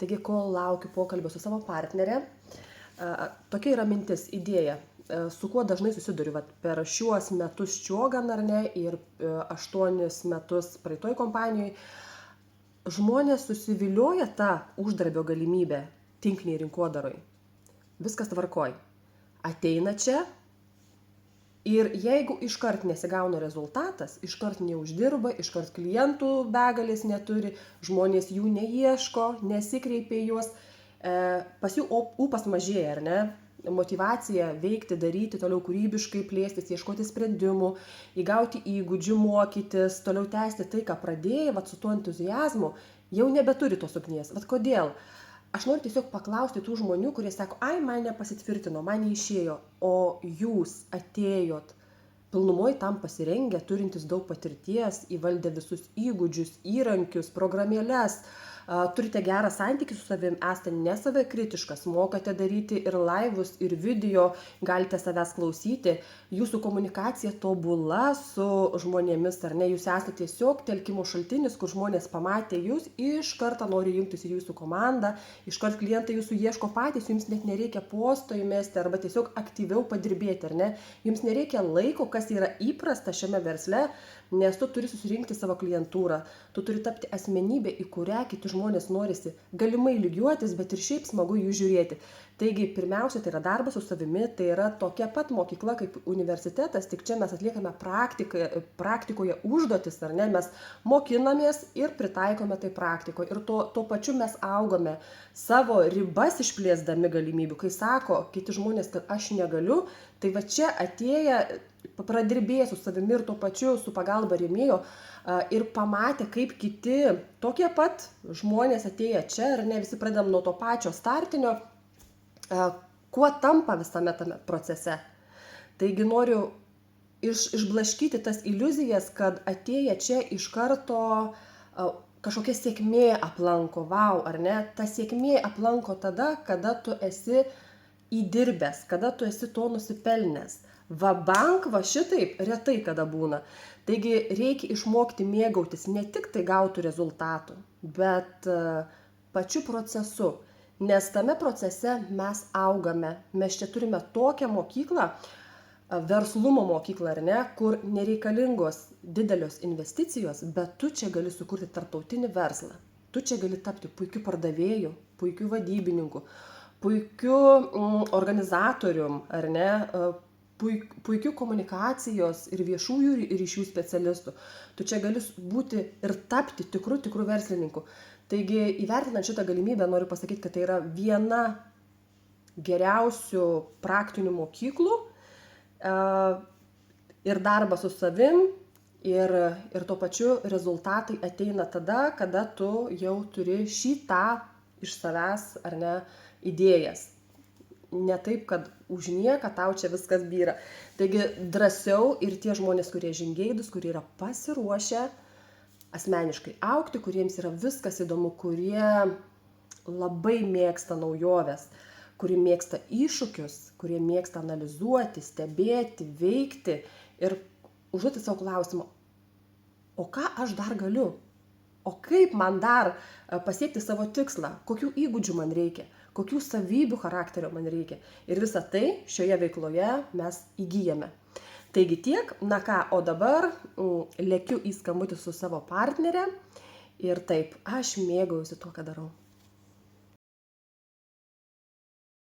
Taigi, kol laukiu pokalbio su savo partnerė, tokia yra mintis, idėja, su kuo dažnai susiduriu per šiuos metus čiogan ar ne ir 8 metus praeitoj kompanijoj. Žmonės susivilioja tą uždarbio galimybę tinkliniai rinkodaroj. Viskas tvarkoj. Ateina čia ir jeigu iškart nesigauna rezultatas, iškart neuždirba, iškart klientų begalės neturi, žmonės jų neieško, nesikreipia į juos, pas jų ūpas mažėja, ar ne? Motyvacija veikti, daryti, toliau kūrybiškai plėstis, ieškoti sprendimų, įgauti įgūdžių, mokytis, toliau tęsti tai, ką pradėjai, su tuo entuziazmu, jau nebeturi tos ugnies. Kodėl? Aš noriu tiesiog paklausti tų žmonių, kurie sako, ai, man nepasitvirtino, man neišėjo, o jūs atėjot pilnumoj tam pasirengę, turintys daug patirties, įvaldę visus įgūdžius, įrankius, programėles, turite gerą santykį su savim, esate nesavikritiškas, mokate daryti ir laivus, ir video, galite savęs klausyti, jūsų komunikacija tobula su žmonėmis, ar ne, jūs esate tiesiog telkimo šaltinis, kur žmonės pamatė jūs, iš karto nori jungtis į jūsų komandą, iš karto klientai jūsų ieško patys, jums net nereikia posto įmesti arba tiesiog aktyviau padirbėti, ar ne, jums nereikia laiko, kas yra įprasta šiame versle, nes tu turi susirinkti savo klientūrą, tu turi tapti asmenybė, į kurią kiti žmonės norisi galimai lygiuotis, bet ir šiaip smagu jų žiūrėti. Taigi, pirmiausia, tai yra darbas su savimi, tai yra tokia pat mokykla kaip universitetas, tik čia mes atliekame praktikoje užduotis, ar ne, mes mokinamės ir pritaikome tai praktikoje. Ir tuo pačiu mes augame savo ribas išplėsdami galimybių. Kai sako kiti žmonės, kad aš negaliu, tai va čia atėję pradirbėję su savimi ir tuo pačiu su pagalba rėmėjo ir pamatė, kaip kiti tokie pat žmonės atėję čia, ar ne, visi pradedam nuo to pačio startinio, kuo tampa visame tame procese. Taigi noriu išblaškyti tas iliuzijas, kad atėję čia iš karto kažkokia sėkmė aplanko, ar ne, ta sėkmė aplanko tada, kada tu esi įdirbęs, kada tu esi to nusipelnęs. Vabank, šitaip retai kada būna. Taigi reikia išmokti mėgautis ne tik tai gautų rezultatų, bet pačiu procesu. Nes tame procese mes augame. Mes čia turime tokią mokyklą, verslumo mokyklą, ar ne, kur nereikalingos didelios investicijos, bet tu čia gali sukurti tarptautinį verslą. Tu čia gali tapti puikiu pardavėju, puikiu vadybininku, puikiu organizatorium, ar ne, puikiu komunikacijos ir viešųjų ryšių specialistų. Tu čia gali būti ir tapti tikru verslininku. Taigi, įvertinant šitą galimybę, noriu pasakyti, kad tai yra viena geriausių praktinių mokyklų ir darbas su savim ir tuo pačiu rezultatai ateina tada, kada tu jau turi šitą iš savęs, ar ne, idėjas. Ne taip, kad už nieką tau čia viskas byra. Taigi drąsiau ir tie žmonės, kurie žingeidūs, kurie yra pasiruošę asmeniškai augti, kuriems yra viskas įdomu, kurie labai mėgsta naujoves, kurie mėgsta iššūkius, kurie mėgsta analizuoti, stebėti, veikti ir užduoti savo klausimą, o ką aš dar galiu? O kaip man dar pasiekti savo tikslą? Kokių įgūdžių man reikia? Kokių savybių charakterio man reikia? Ir visą tai šioje veikloje mes įgyjame. Taigi tiek, o dabar lekiu į skambutį su savo partnere ir taip, aš mėgaujuosi tuo, ką darau.